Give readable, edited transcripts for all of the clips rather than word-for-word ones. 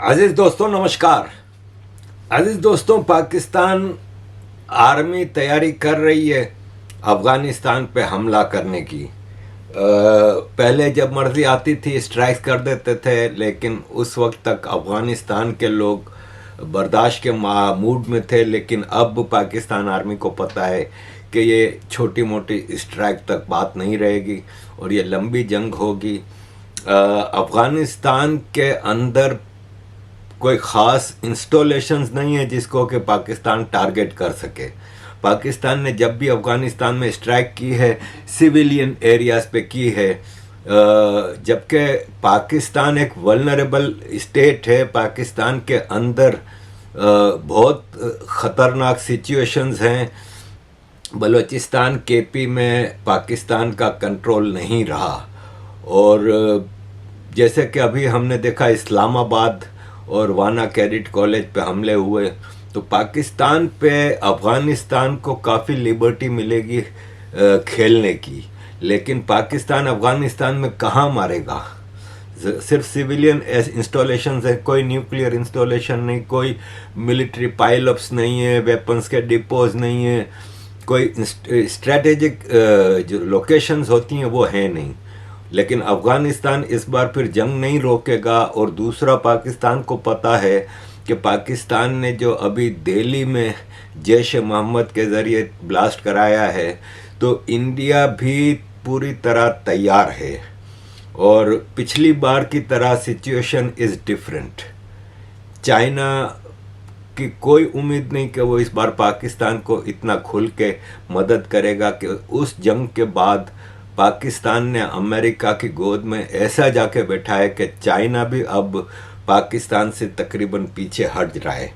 अजीज दोस्तों नमस्कार। अजीज दोस्तों, पाकिस्तान आर्मी तैयारी कर रही है अफगानिस्तान पे हमला करने की। पहले जब मर्जी आती थी स्ट्राइक कर देते थे, लेकिन उस वक्त तक अफगानिस्तान के लोग बर्दाश्त के मूड में थे। लेकिन अब पाकिस्तान आर्मी को पता है कि ये छोटी मोटी स्ट्राइक तक बात नहीं रहेगी और ये लंबी जंग होगी। अफगानिस्तान के अंदर कोई ख़ास इंस्टॉलेशंस नहीं है जिसको कि पाकिस्तान टारगेट कर सके। पाकिस्तान ने जब भी अफ़गानिस्तान में स्ट्राइक की है सिविलियन एरियाज़ पे की है, जबकि पाकिस्तान एक वल्नरेबल स्टेट है। पाकिस्तान के अंदर बहुत ख़तरनाक सिचुएशंस हैं। बलूचिस्तान केपी में पाकिस्तान का कंट्रोल नहीं रहा, और जैसे कि अभी हमने देखा इस्लामाबाद और वाना कैडेट कॉलेज पे हमले हुए, तो पाकिस्तान पे अफ़गानिस्तान को काफ़ी लिबर्टी मिलेगी खेलने की। लेकिन पाकिस्तान अफ़गानिस्तान में कहाँ मारेगा? सिर्फ सिविलियन इंस्टॉलेशंस है, कोई न्यूक्लियर इंस्टॉलेशन नहीं, कोई मिलिट्री पाइलअप्स नहीं है, वेपन्स के डिपोज नहीं है, कोई स्ट्रेटेजिक जो लोकेशंस होती हैं वो है नहीं। लेकिन अफ़गानिस्तान इस बार फिर जंग नहीं रोकेगा। और दूसरा, पाकिस्तान को पता है कि पाकिस्तान ने जो अभी दिल्ली में जैश मोहम्मद के ज़रिए ब्लास्ट कराया है, तो इंडिया भी पूरी तरह तैयार है। और पिछली बार की तरह सिचुएशन इज़ डिफरेंट। चाइना की कोई उम्मीद नहीं कि वो इस बार पाकिस्तान को इतना खुल के मदद करेगा कि उस जंग के बाद पाकिस्तान ने अमेरिका की गोद में ऐसा जाके बैठा है कि चाइना भी अब पाकिस्तान से तकरीबन पीछे हट रहा है।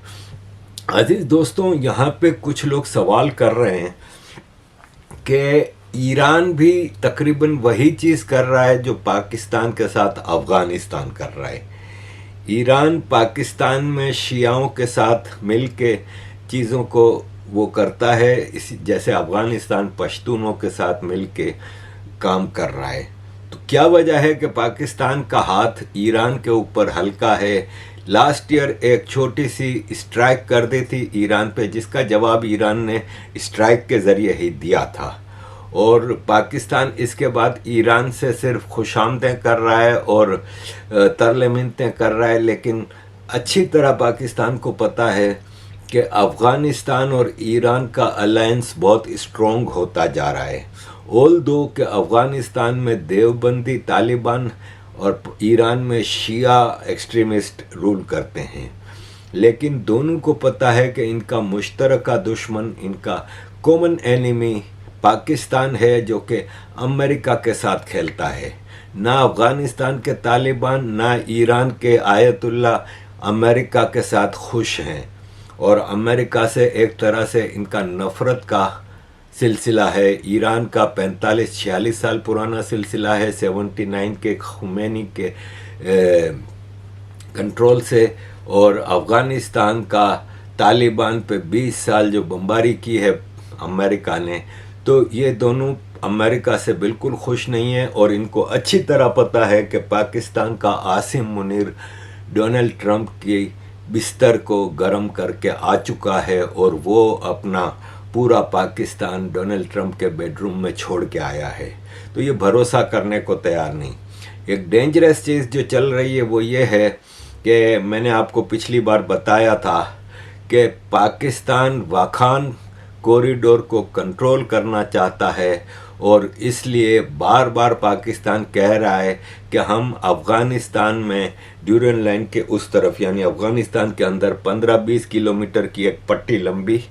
अजीज दोस्तों, यहाँ पे कुछ लोग सवाल कर रहे हैं कि ईरान भी तकरीबन वही चीज़ कर रहा है जो पाकिस्तान के साथ अफ़गानिस्तान कर रहा है। ईरान पाकिस्तान में शियाओं के साथ मिल के चीज़ों को वो करता है, इसी जैसे अफ़गानिस्तान पश्तूनों के साथ मिल के काम कर रहा है। तो क्या वजह है कि पाकिस्तान का हाथ ईरान के ऊपर हल्का है? लास्ट ईयर एक छोटी सी स्ट्राइक कर दी थी ईरान पे, जिसका जवाब ईरान ने स्ट्राइक के ज़रिए ही दिया था। और पाकिस्तान इसके बाद ईरान से सिर्फ खुशामदें कर रहा है और तरले मिन्नतें कर रहा है। लेकिन अच्छी तरह पाकिस्तान को पता है कि अफ़गानिस्तान और ईरान का अलायंस बहुत स्ट्रॉन्ग होता जा रहा है। ऑल दो कि अफ़गानिस्तान में देवबंदी तालिबान और ईरान में शिया एक्सट्रीमिस्ट रूल करते हैं, लेकिन दोनों को पता है कि इनका मुश्तरका दुश्मन, इनका कॉमन एनिमी पाकिस्तान है, जो कि अमेरिका के साथ खेलता है। ना अफ़गानिस्तान के तालिबान ना ईरान के आयतुल्ला अमेरिका के साथ खुश हैं, और अमेरिका से एक तरह से इनका नफ़रत का सिलसिला है। ईरान का 45-46 साल पुराना सिलसिला है 79 के खुमैनी के कंट्रोल से, और अफ़गानिस्तान का तालिबान पे 20 साल जो बमबारी की है अमेरिका ने। तो ये दोनों अमेरिका से बिल्कुल खुश नहीं है, और इनको अच्छी तरह पता है कि पाकिस्तान का आसिम मुनीर डोनाल्ड ट्रंप की बिस्तर को गर्म करके आ चुका है, और वो अपना पूरा पाकिस्तान डोनाल्ड ट्रंप के बेडरूम में छोड़ के आया है। तो ये भरोसा करने को तैयार नहीं। एक डेंजरस चीज़ जो चल रही है वो ये है कि मैंने आपको पिछली बार बताया था कि पाकिस्तान वाखान कॉरिडोर को कंट्रोल करना चाहता है, और इसलिए बार बार पाकिस्तान कह रहा है कि हम अफ़गानिस्तान में ड्यूरन लाइन के उस तरफ, यानी अफ़गानिस्तान के अंदर 15-20 किलोमीटर की एक पट्टी लंबी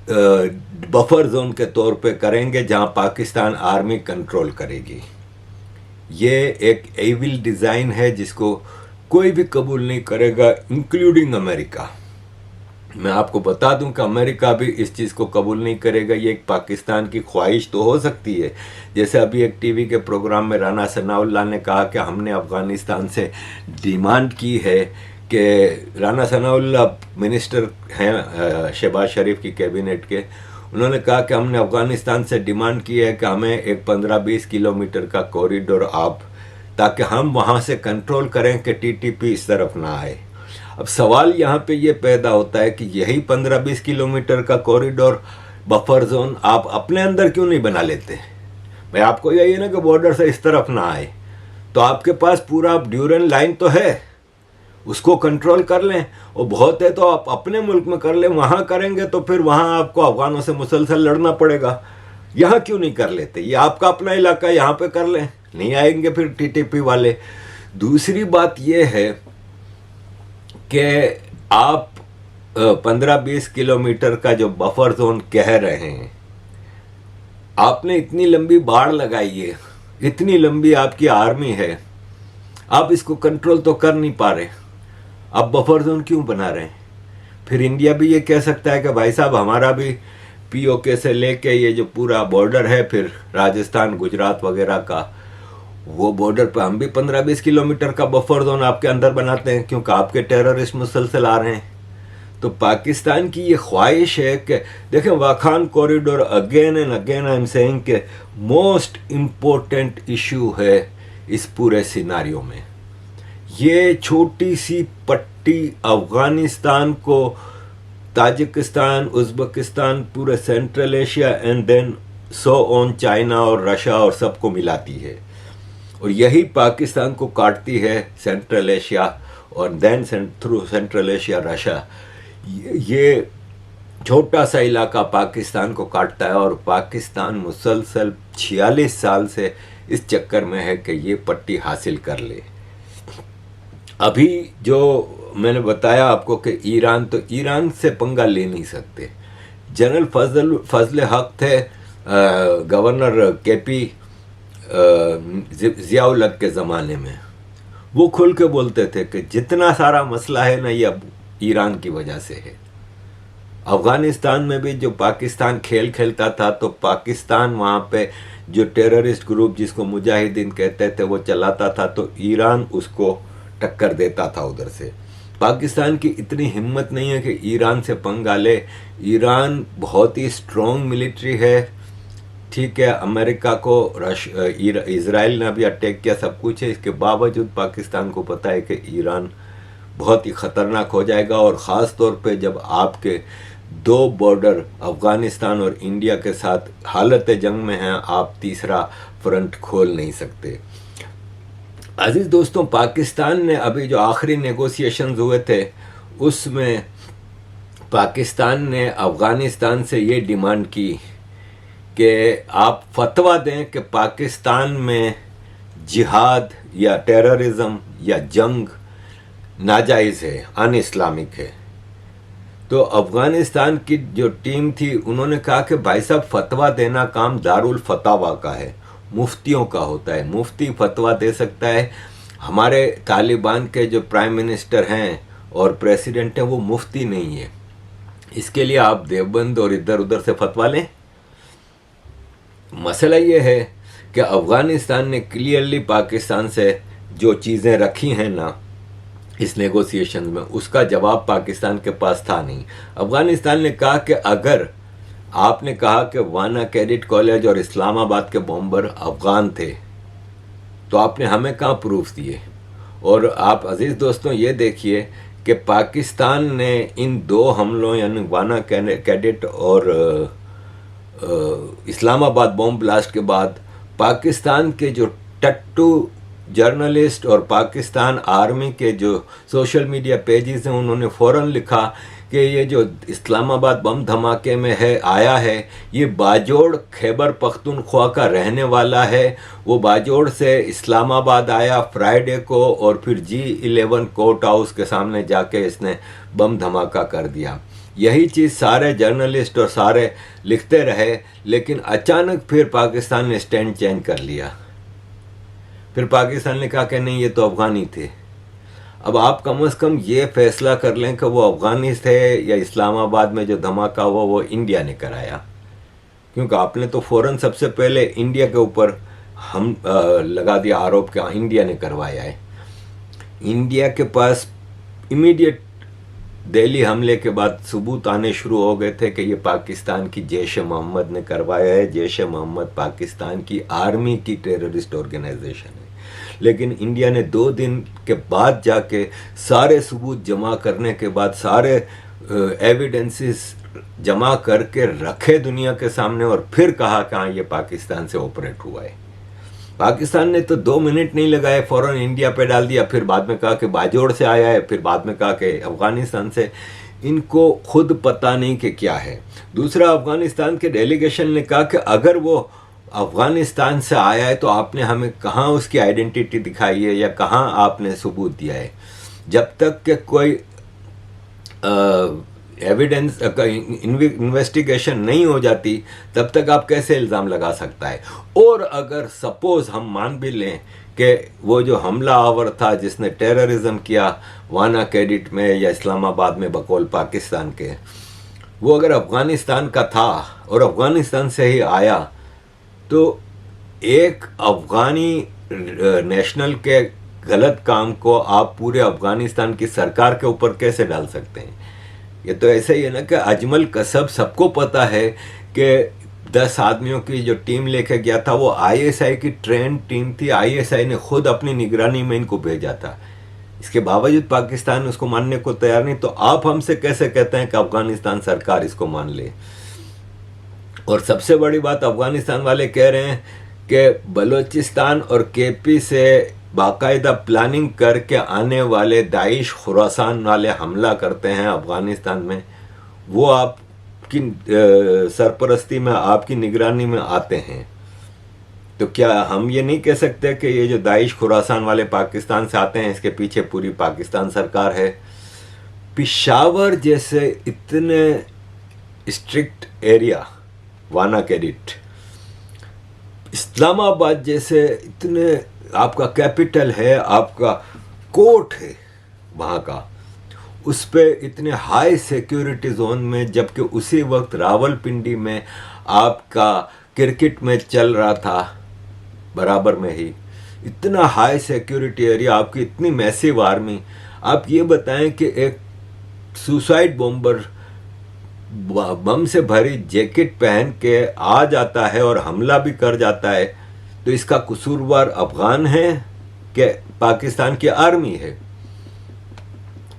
बफर जोन के तौर पे करेंगे जहां पाकिस्तान आर्मी कंट्रोल करेगी। ये एक एविल डिज़ाइन है जिसको कोई भी कबूल नहीं करेगा, इंक्लूडिंग अमेरिका। मैं आपको बता दूं कि अमेरिका भी इस चीज़ को कबूल नहीं करेगा। ये एक पाकिस्तान की ख्वाहिश तो हो सकती है, जैसे अभी एक टीवी के प्रोग्राम में राना सनाउल्लाह ने कहा कि हमने अफ़गानिस्तान से डिमांड की है कि राना सनाउल्लाह मिनिस्टर हैं शहबाज शरीफ की कैबिनेट के, उन्होंने कहा कि हमने अफ़गानिस्तान से डिमांड की है कि हमें एक 15-20 किलोमीटर का कॉरिडोर आप ताकि हम वहाँ से कंट्रोल करें कि टीटीपी इस तरफ ना आए। अब सवाल यहाँ पे ये पैदा होता है कि यही 15-20 किलोमीटर का कॉरिडोर बफर जोन आप अपने अंदर क्यों नहीं बना लेते? भाई आपको यही है ना कि बॉर्डर से इस तरफ ना आए, तो आपके पास पूरा ड्यूरेन लाइन तो है, उसको कंट्रोल कर लें। और बहुत है तो आप अपने मुल्क में कर लें, वहाँ करेंगे तो फिर वहाँ आपको अफगानों से मुसलसल लड़ना पड़ेगा। यहाँ क्यों नहीं कर लेते? ये आपका अपना इलाका, यहाँ पे कर लें, नहीं आएंगे फिर टीटीपी वाले। दूसरी बात ये है कि आप 15-20 किलोमीटर का जो बफर जोन कह रहे हैं, आपने इतनी लंबी बाड़ लगाई है, इतनी लंबी आपकी आर्मी है, आप इसको कंट्रोल तो कर नहीं पा रहे, आप बफर जोन क्यों बना रहे हैं? फिर इंडिया भी ये कह सकता है कि भाई साहब हमारा भी पीओके से लेके ये जो पूरा बॉर्डर है, फिर राजस्थान गुजरात वगैरह का, वो बॉर्डर पे हम भी 15-20 किलोमीटर का बफर जोन आपके अंदर बनाते हैं, क्योंकि आपके टेररिस्ट मुसलसल आ रहे हैं। तो पाकिस्तान की ये ख्वाहिश है कि देखें, Wakhan corridor again and again I am saying कि मोस्ट इम्पोर्टेंट इशू है इस पूरे सिनारियो में। ये छोटी सी पट्टी अफगानिस्तान को ताजिकिस्तान, उज़्बेकिस्तान, पूरे central Asia and then so on China और रशिया और सबको मिलाती है, और यही पाकिस्तान को काटती है सेंट्रल एशिया और then through central Asia Russia. ये छोटा सा इलाका पाकिस्तान को काटता है, और पाकिस्तान मुसलसल 46 साल से इस चक्कर में है कि ये पट्टी हासिल कर ले। अभी जो मैंने बताया आपको कि ईरान, तो ईरान से पंगा ले नहीं सकते। जनरल फजल हक थे गवर्नर केपी ज़ियाउल हक के ज़माने में, वो खुल के बोलते थे कि जितना सारा मसला है ना, ये अब ईरान की वजह से है। अफगानिस्तान में भी जो पाकिस्तान खेल खेलता था, तो पाकिस्तान वहाँ पे जो टेररिस्ट ग्रुप जिसको मुजाहिदीन कहते थे वो चलाता था, तो ईरान उसको टक्कर देता था उधर से। पाकिस्तान की इतनी हिम्मत नहीं है कि ईरान से पंगा ले। ईरान बहुत ही स्ट्रॉन्ग मिलिट्री है, ठीक है, अमेरिका को इजराइल ने भी अटैक किया, सब कुछ है, इसके बावजूद पाकिस्तान को पता है कि ईरान बहुत ही ख़तरनाक हो जाएगा। और ख़ास तौर पे जब आपके दो बॉर्डर अफ़गानिस्तान और इंडिया के साथ हालत जंग में हैं, आप तीसरा फ्रंट खोल नहीं सकते। अजीज़ दोस्तों, पाकिस्तान ने अभी जो आखिरी नेगोशिएशंस हुए थे, उसमें पाकिस्तान ने अफ़गानिस्तान से ये डिमांड की कि आप फतवा दें कि पाकिस्तान में जिहाद या टेररिज्म या जंग नाजायज़ है, अन इस्लामिक है। तो अफ़गानिस्तान की जो टीम थी, उन्होंने कहा कि भाई साहब, फतवा देना काम दारुल फतावा का है, मुफ्तियों का होता है, मुफ्ती फतवा दे सकता है। हमारे तालिबान के जो प्राइम मिनिस्टर हैं और प्रेसिडेंट हैं, वो मुफ्ती नहीं है। इसके लिए आप देवबंद और इधर उधर से फतवा लें। मसला ये है कि अफ़गानिस्तान ने क्लियरली पाकिस्तान से जो चीज़ें रखी हैं ना इस नेगोशिएशन में, उसका जवाब पाकिस्तान के पास था नहीं। अफ़गानिस्तान ने कहा कि अगर आपने कहा कि वाना कैडेट कॉलेज और इस्लामाबाद के बॉम्बर अफ़गान थे, तो आपने हमें कहाँ प्रूफ दिए? और आप अजीज़ दोस्तों ये देखिए कि पाकिस्तान ने इन दो हमलों, यानी वाना कैडेट और इस्लामाबाद बॉम्ब ब्लास्ट के बाद, पाकिस्तान के जो टट्टू जर्नलिस्ट और पाकिस्तान आर्मी के जो सोशल मीडिया पेजेस हैं, उन्होंने फ़ौरन लिखा कि ये जो इस्लामाबाद बम धमाके में है आया है, ये बाजोड़ खैबर पख्तूनख्वा का रहने वाला है। वो बाजोड़ से इस्लामाबाद आया फ्राइडे को, और फिर G11 कोर्ट हाउस के सामने जाके इसने बम धमाका कर दिया। यही चीज़ सारे जर्नलिस्ट और सारे लिखते रहे, लेकिन अचानक फिर पाकिस्तान ने स्टैंड चेंज कर लिया। फिर पाकिस्तान ने कहा कि नहीं, ये तो अफ़गानी थे। अब आप कम से कम ये फैसला कर लें कि वो अफ़गानी थे या इस्लामाबाद में जो धमाका हुआ वो इंडिया ने कराया, क्योंकि आपने तो फ़ौरन सबसे पहले इंडिया के ऊपर हम लगा दिया आरोप कि इंडिया ने करवाया है। इंडिया के पास इमीडिएट दिल्ली हमले के बाद सबूत आने शुरू हो गए थे कि ये पाकिस्तान की जैश ए मोहम्मद ने करवाया है। जैश ए मोहम्मद पाकिस्तान की आर्मी की टेररिस्ट ऑर्गेनाइजेशन है। लेकिन इंडिया ने 2 दिन के बाद जाके सारे सबूत जमा करने के बाद, सारे एविडेंसेस जमा करके रखे दुनिया के सामने, और फिर कहा कि हाँ ये पाकिस्तान से ऑपरेट हुआ है। पाकिस्तान ने तो 2 मिनट नहीं लगाए, फौरन इंडिया पे डाल दिया। फिर बाद में कहा कि बाजोड़ से आया है, फिर बाद में कहा कि अफगानिस्तान से। इनको खुद पता नहीं कि क्या है। दूसरा, अफगानिस्तान के डेलीगेशन ने कहा कि अगर वो अफगानिस्तान से आया है तो आपने हमें कहाँ उसकी आइडेंटिटी दिखाई है या कहाँ आपने सबूत दिया है। जब तक कि कोई एविडेंस इन्वेस्टिगेशन नहीं हो जाती तब तक आप कैसे इल्ज़ाम लगा सकता है। और अगर सपोज हम मान भी लें कि वो जो हमला आवर था जिसने टेररिज्म किया वाना कैडिट में या इस्लामाबाद में बकौल पाकिस्तान के, वो अगर अफ़गानिस्तान का था और अफ़गानिस्तान से ही आया, तो एक अफ़गानी नेशनल के गलत काम को आप पूरे अफ़गानिस्तान की सरकार के ऊपर कैसे डाल सकते हैं। ये तो ऐसे ही है ना कि अजमल कसब सबको पता है कि 10 आदमियों की जो टीम लेके गया था वो आईएसआई की ट्रेन टीम थी। आईएसआई ने खुद अपनी निगरानी में इनको भेजा था। इसके बावजूद पाकिस्तान उसको मानने को तैयार नहीं। तो आप हमसे कैसे कहते हैं कि अफगानिस्तान सरकार इसको मान ले। और सबसे बड़ी बात, अफगानिस्तान वाले कह रहे हैं कि बलूचिस्तान और केपी से बाकायदा प्लानिंग करके आने वाले दाइश खुरासान वाले हमला करते हैं अफगानिस्तान में, वो आपकी सरपरस्ती में, आपकी निगरानी में आते हैं। तो क्या हम ये नहीं कह सकते कि ये जो दाइश खुरासान वाले पाकिस्तान से आते हैं इसके पीछे पूरी पाकिस्तान सरकार है। पिशावर जैसे इतने स्ट्रिक्ट एरिया, वाना कैडिट, इस्लामाबाद जैसे इतने, आपका कैपिटल है, आपका कोर्ट है वहाँ का, उस पे इतने हाई सिक्योरिटी जोन में, जबकि उसी वक्त रावलपिंडी में आपका क्रिकेट मैच चल रहा था बराबर में ही, इतना हाई सिक्योरिटी एरिया, आपकी इतनी मैसिव आर्मी। आप ये बताएं कि एक सुसाइड बॉम्बर बम से भरी जैकेट पहन के आ जाता है और हमला भी कर जाता है, तो इसका कसूरवार अफगान है कि पाकिस्तान की आर्मी है।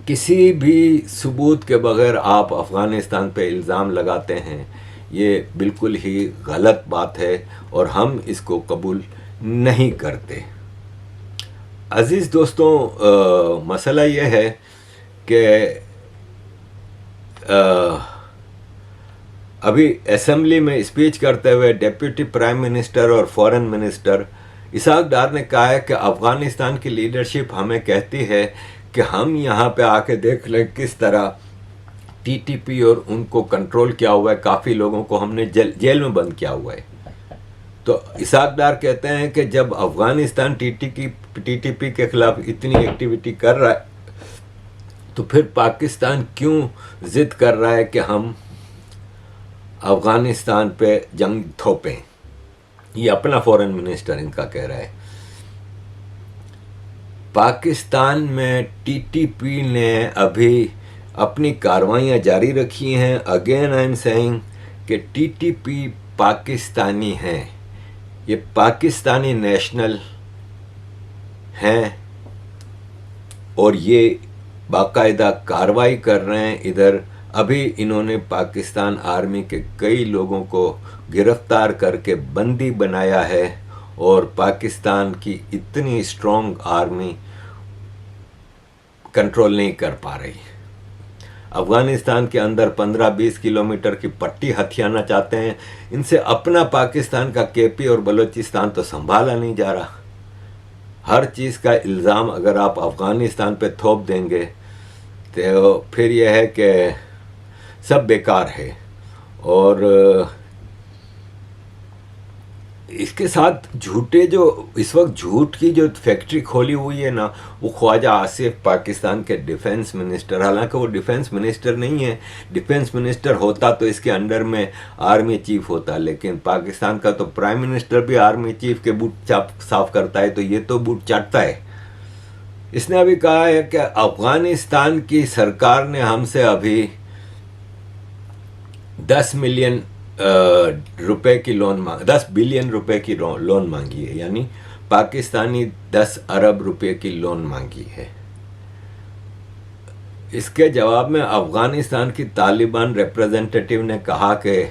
किसी भी सबूत के बगैर आप अफगानिस्तान पे इल्ज़ाम लगाते हैं, ये बिल्कुल ही गलत बात है और हम इसको कबूल नहीं करते। अजीज़ दोस्तों, मसला ये है कि अभी असेंबली में स्पीच करते हुए डिप्टी प्राइम मिनिस्टर और फॉरेन मिनिस्टर इसहाक डार ने कहा है कि अफ़गानिस्तान की लीडरशिप हमें कहती है कि हम यहाँ पे आके देख लें किस तरह टीटीपी और उनको कंट्रोल किया हुआ है, काफ़ी लोगों को हमने जेल में बंद किया हुआ है। तो इसहाक डार कहते हैं कि जब अफ़गानिस्तान टीटीपी के खिलाफ इतनी एक्टिविटी कर रहा है तो फिर पाकिस्तान क्यों ज़िद कर रहा है कि हम अफ़गानिस्तान पे जंग थोपें। ये अपना फॉरेन मिनिस्टर इनका कह रहा है। पाकिस्तान में टीटीपी ने अभी अपनी कार्रवाइयाँ जारी रखी हैं। अगेन आई एम सेइंग कि टीटीपी पाकिस्तानी हैं, ये पाकिस्तानी नेशनल हैं और ये बाकायदा कार्रवाई कर रहे हैं। इधर अभी इन्होंने पाकिस्तान आर्मी के कई लोगों को गिरफ्तार करके बंदी बनाया है और पाकिस्तान की इतनी स्ट्रॉन्ग आर्मी कंट्रोल नहीं कर पा रही। अफ़गानिस्तान के अंदर 15-20 किलोमीटर की पट्टी हथियाना चाहते हैं। इनसे अपना पाकिस्तान का केपी और बलूचिस्तान तो संभाला नहीं जा रहा। हर चीज़ का इल्ज़ाम अगर आप अफ़गानिस्तान पे थोप देंगे तो फिर यह है कि सब बेकार है। और इसके साथ झूठे, जो इस वक्त झूठ की जो फैक्ट्री खोली हुई है ना, वो ख्वाजा आसिफ पाकिस्तान के डिफेंस मिनिस्टर, हालांकि वो डिफेंस मिनिस्टर नहीं है। डिफेंस मिनिस्टर होता तो इसके अंडर में आर्मी चीफ होता, लेकिन पाकिस्तान का तो प्राइम मिनिस्टर भी आर्मी चीफ के बूट साफ करता है, तो ये तो बूट चाटता है। इसने अभी कहा है कि अफगानिस्तान की सरकार ने हमसे अभी 10 मिलियन रुपए की लोन मांग 10 बिलियन रुपए की लोन मांगी है, यानी पाकिस्तानी 10 अरब रुपए की लोन मांगी है। इसके जवाब में अफगानिस्तान की तालिबान रिप्रेजेंटेटिव ने कहा कि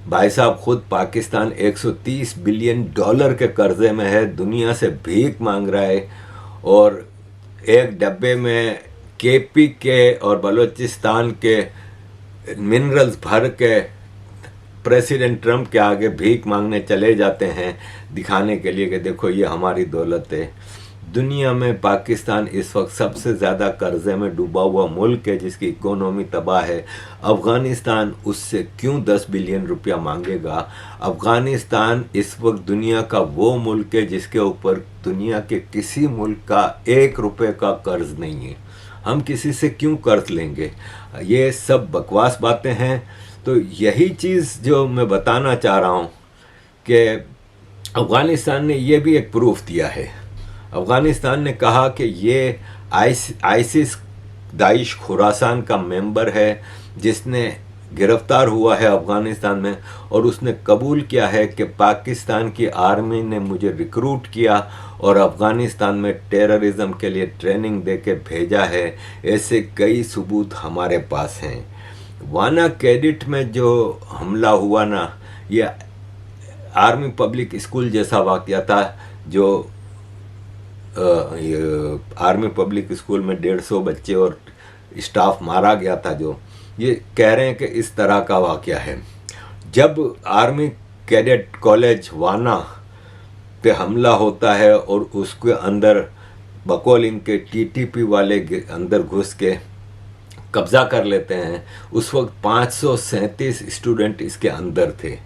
भाई साहब, खुद पाकिस्तान 130 बिलियन डॉलर के कर्जे में है, दुनिया से भीख मांग रहा है, और एक डब्बे में केपी के और बलूचिस्तान के मिनरल्स भर के प्रेसिडेंट ट्रम्प के आगे भीख मांगने चले जाते हैं, दिखाने के लिए कि देखो ये हमारी दौलत है। दुनिया में पाकिस्तान इस वक्त सबसे ज़्यादा कर्जे में डूबा हुआ मुल्क है, जिसकी इकोनॉमी तबाह है। अफ़गानिस्तान उससे क्यों 10 बिलियन रुपया मांगेगा? अफ़गानिस्तान इस वक्त दुनिया का वो मुल्क है जिसके ऊपर दुनिया के किसी मुल्क का 1 रुपये का कर्ज नहीं है। हम किसी से क्यों कर्ज लेंगे? ये सब बकवास बातें हैं। तो यही चीज़ जो मैं बताना चाह रहा हूँ कि अफ़गानिस्तान ने ये भी एक प्रूफ दिया है। अफ़गानिस्तान ने कहा कि ये आईसिस दाइश खुरासान का मेंबर है, जिसने गिरफ्तार हुआ है अफ़गानिस्तान में, और उसने कबूल किया है कि पाकिस्तान की आर्मी ने मुझे रिक्रूट किया और अफ़गानिस्तान में टेररिज्म के लिए ट्रेनिंग दे के भेजा है। ऐसे कई सबूत हमारे पास हैं। वाना कैडेट में जो हमला हुआ ना, ये आर्मी पब्लिक स्कूल जैसा वाक़या था, जो आर्मी पब्लिक स्कूल में 150 बच्चे और स्टाफ मारा गया था, जो ये कह रहे हैं कि इस तरह का वाक़या है। जब आर्मी कैडेट कॉलेज वाना पे हमला होता है और उसके अंदर बकौल इनके टीटीपी वाले अंदर घुस के कब्ज़ा कर लेते हैं, उस वक्त 537 स्टूडेंट इसके अंदर थे।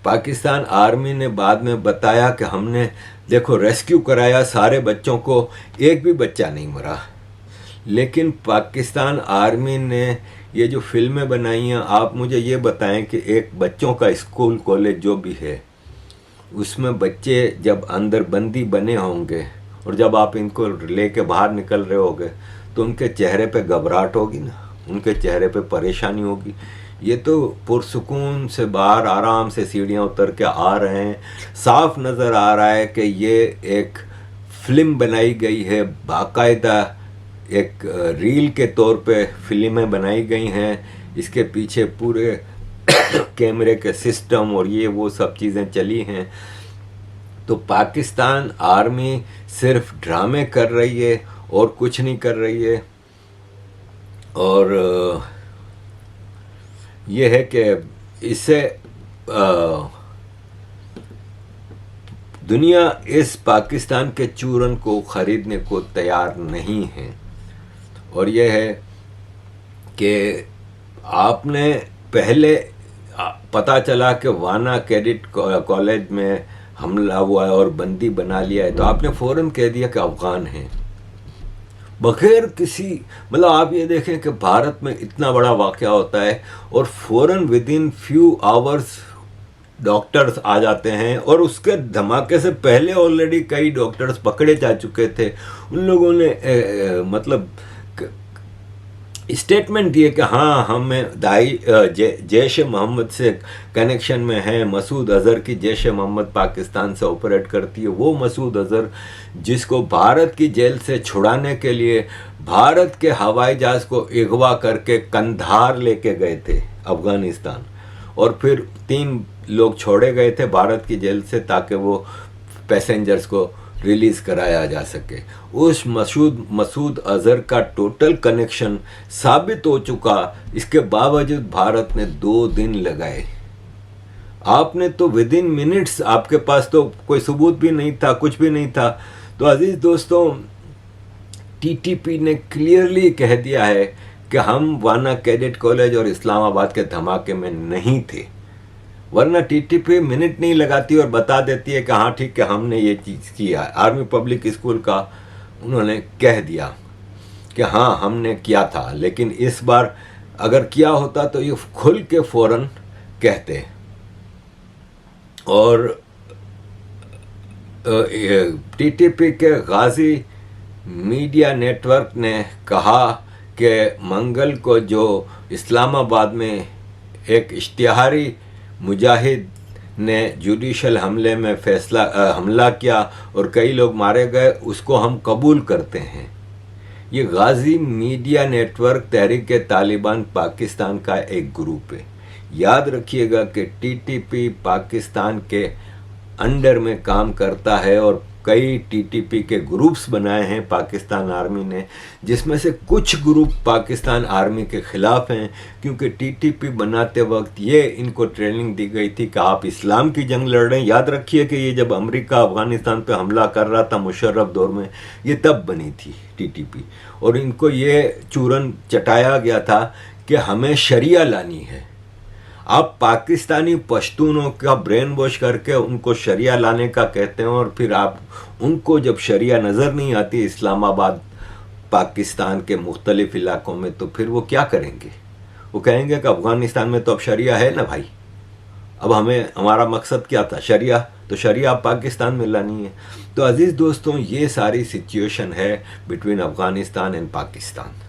पाकिस्तान आर्मी ने बाद में बताया कि हमने देखो रेस्क्यू कराया सारे बच्चों को, एक भी बच्चा नहीं मरा। लेकिन पाकिस्तान आर्मी ने ये जो फिल्में बनाई हैं, आप मुझे ये बताएं कि एक बच्चों का स्कूल कॉलेज जो भी है, उसमें बच्चे जब अंदर बंदी बने होंगे और जब आप इनको लेके बाहर निकल रहे होगे, तो उनके चेहरे पे घबराहट होगी ना, उनके चेहरे पे परेशानी होगी। ये तो पुरसुकून से बाहर आराम से सीढ़ियाँ उतर के आ रहे हैं। साफ नज़र आ रहा है कि ये एक फिल्म बनाई गई है, बाकायदा एक रील के तौर पे फिल्में बनाई गई हैं। इसके पीछे पूरे कैमरे के सिस्टम और ये वो सब चीज़ें चली हैं। तो पाकिस्तान आर्मी सिर्फ ड्रामे कर रही है और कुछ नहीं कर रही है। और ये है कि इससे दुनिया इस पाकिस्तान के चूरन को ख़रीदने को तैयार नहीं है। और यह है कि आपने पहले पता चला कि वाना कैडेट कॉलेज में हमला हुआ है और बंदी बना लिया है, तो आपने फ़ौरन कह दिया कि अफ़गान हैं, बगैर किसी, मतलब आप ये देखें कि भारत में इतना बड़ा वाक़या होता है और फ़ौरन विदिन फ्यू आवर्स डॉक्टर्स आ जाते हैं। और उसके धमाके से पहले ऑलरेडी कई डॉक्टर्स पकड़े जा चुके थे। उन लोगों ने मतलब स्टेटमेंट दिए कि हाँ, हमें जैश मोहम्मद से कनेक्शन में है। मसूद अज़हर की जैश मोहम्मद पाकिस्तान से ऑपरेट करती है। वो मसूद अज़हर जिसको भारत की जेल से छुड़ाने के लिए भारत के हवाई जहाज़ को अगवा करके कंधार लेके गए थे अफ़गानिस्तान, और फिर 3 लोग छोड़े गए थे भारत की जेल से ताकि वो पैसेंजर्स को रिलीज़ कराया जा सके। उस मसूद अज़हर का टोटल कनेक्शन साबित हो चुका, इसके बावजूद भारत ने 2 दिन लगाए। आपने तो विद इन मिनट्स, आपके पास तो कोई सबूत भी नहीं था, कुछ भी नहीं था। तो अजीज़ दोस्तों, टीटीपी ने क्लियरली कह दिया है कि हम वाना कैडेट कॉलेज और इस्लामाबाद के धमाके में नहीं थे, वरना टीटीपी मिनट नहीं लगाती और बता देती है कि हाँ ठीक है, हमने ये चीज़ किया। आर्मी पब्लिक स्कूल का उन्होंने कह दिया कि हाँ हमने किया था, लेकिन इस बार अगर किया होता तो ये खुल के फ़ौरन कहते। और टीटीपी के गाजी मीडिया नेटवर्क ने कहा कि मंगल को जो इस्लामाबाद में एक इश्तिहारी मुजाहिद ने जुडिशल हमले में हमला किया और कई लोग मारे गए, उसको हम कबूल करते हैं। ये गाजी मीडिया नेटवर्क तहरीक तालिबान पाकिस्तान का एक ग्रुप है। याद रखिएगा कि टीटीपी पाकिस्तान के अंडर में काम करता है और कई टीटीपी के ग्रुप्स बनाए हैं पाकिस्तान आर्मी ने, जिसमें से कुछ ग्रुप पाकिस्तान आर्मी के खिलाफ हैं, क्योंकि टीटीपी बनाते वक्त ये इनको ट्रेनिंग दी गई थी कि आप इस्लाम की जंग लड़ रहे हैं। याद रखिए कि ये जब अमेरिका अफगानिस्तान पे हमला कर रहा था मुशर्रफ दौर में, ये तब बनी थी टीटीपी, और इनको ये चूरन चटाया गया था कि हमें शरिया लानी है। आप पाकिस्तानी पश्तूनों का ब्रेन वॉश करके उनको शरिया लाने का कहते हैं, और फिर आप उनको जब शरिया नज़र नहीं आती इस्लामाबाद पाकिस्तान के मुख्तलिफ इलाकों में, तो फिर वो क्या करेंगे? वो कहेंगे कि अफ़गानिस्तान में तो अब शरिया है ना भाई, अब हमारा मकसद क्या था? शरिया, तो शरिया अब पाकिस्तान में लानी है। तो अजीज़ दोस्तों, ये सारी सिचुएशन है between Afghanistan and Pakistan.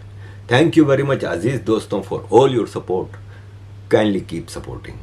Thank you very much, Aziz doston, for all your support. Kindly keep supporting.